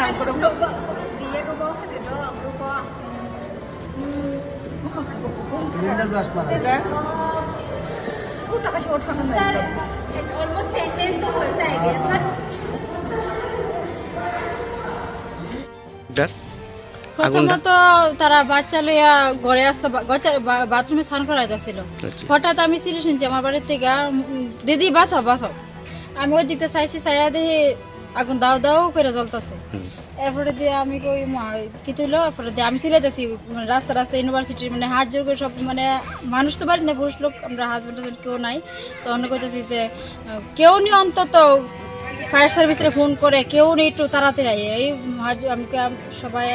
ang ko dong dia ko ba dito ang ko cylinder blast মারা ko ta ka short ha na almost 10 days to hoise I guess but প্রথমত তারা বাচ্চা লইয়া ঘরে আসতো, বাথরুমে স্নান করাইতেছিল। হঠাৎ আমি সিলি শুনছি আমার বাড়ির থেকে, দিদি বাঁচাও বাঁচাও। আমি ওই দিকতে চাইছি, চাইয়া দেখি আগুন দাও দাও করে জ্বলতেছে। এরপরে দিয়ে আমি কই কি তুইলো, এরপরে দিয়ে আমি সিলাইতেছি রাস্তা রাস্তা ইউনিভার্সিটির মানে হাত জোর করে সব, মানে মানুষ তো বাড়ি না, পুরুষ লোক, আমরা হাজব্যান্ড হাজব্যান্ড কেউ নাই। তো অন্য কইতেছি যে কেউ নি অন্তত ফায়ার সার্ভিসে ফোন করে, কেউ নেই একটু তাড়াতাড়ি এই আমি সবাই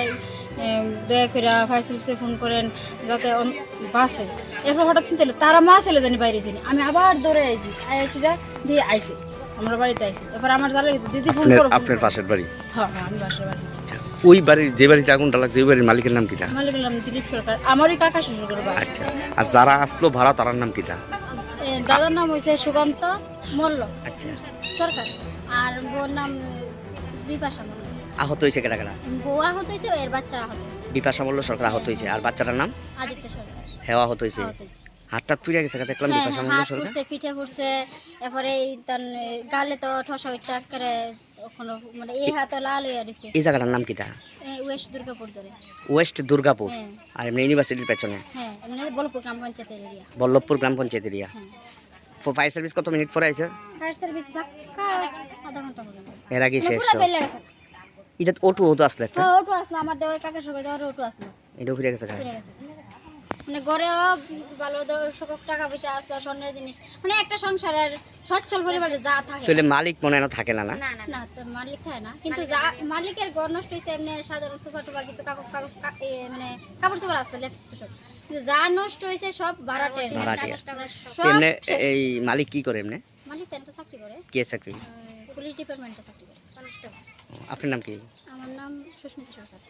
দয়া করে ফায়ার সার্ভিসে ফোন করেন যাতে বাসে। এরপর হঠাৎ চিন্তা তারা মা ছেলে জানি বাইরে ছিল, আমি আবার দৌড়ে আইছি, আইসিটা দিয়ে আইসি আমরা বাড়িতে আইসি। এবার আমার জানা দিদি ফোন করো। আপনার পাশের বাড়ি? হ্যাঁ আমি বাসার বাড়ি। ওই বাড়ির যে বাড়িতে আগুনটা লাগছে ওই বাড়ির মালিকের নাম কিটা? মালিকের নাম দিলীপ সরকার, আমারই কাকা শ্বশুর বাড়ি। আচ্ছা, আর যারা আসলো ভাড়া তার নাম কিটা? দাদার নাম হয়েছে সুকান্ত মল্ল আচ্ছা সরকার, আর বোর নাম বিপাশা মল্ল। আহত হয়েছে কেটা কেটা? বউ আহত হয়েছে, এর বাচ্চা আহত হয়েছে। বিপাশা মল্ল সরকার আহত হয়েছে, আর বাচ্চাটার নাম আদিত্য সরকার। হেওয়া আহত হয়েছে, হাতটা তুলে গেছে দেখলাম। বিপাশা মল্ল হাত সরকার ফুটছে, পিঠে ফুটছে, এরপরে গালে তো ঠসা ওইটা করে ওখানে, মানে এই হাত লাল হয়ে রয়েছে। এই জায়গাটার নাম কিটা? ওয়েস্ট দুর্গাপুর ধরে। ওয়েস্ট দুর্গাপুর। হ্যাঁ। আর এমনি ইউনিভার্সিটির পেছনে? হ্যাঁ, মানে বলপুর গ্রাম পঞ্চায়েতের এরিয়া। বল্লভপুর গ্রাম পঞ্চায়েত এরিয়া। ফায়ার সার্ভিস কত মিনিট পরে আইছে? ফায়ার সার্ভিস বাক্কা আধা ঘন্টা হলো। এর আগে শেষ? পুরো চলে গেছে। এটা অটো হতো আসলে একটা? হ্যাঁ অটো আসলো, আমার দেওয়ার কাকা সবাই দেওয়ার অটো আসলো। এটা ফিরে গেছে ফিরে গেছে। মানে ঘরেও ভালো টাকা পয়সা আসলো, স্বর্ণের জিনিস, মানে একটা সংসারের সচ্ছল পরিবারে যা থাকে। তাহলে মালিক মনে হয় না থাকে না? না না তো মালিক থাকে না, কিন্তু যা মালিকের ঘর নষ্ট হয়েছে এমনি সাধারণ সোফা টোফা কিছু মানে কাপড় চোপড় আসতো লেপটো সব, কিন্তু যা নষ্ট হয়েছে সব ভাড়াটের। এমনি এই মালিক কি করে এমনি? মালিক তো চাকরি করে। কে চাকরি? পুলিশ ডিপার্টমেন্টে চাকরি করে। আপনার নাম কি? আমার নাম সুস্মিতা সরকার।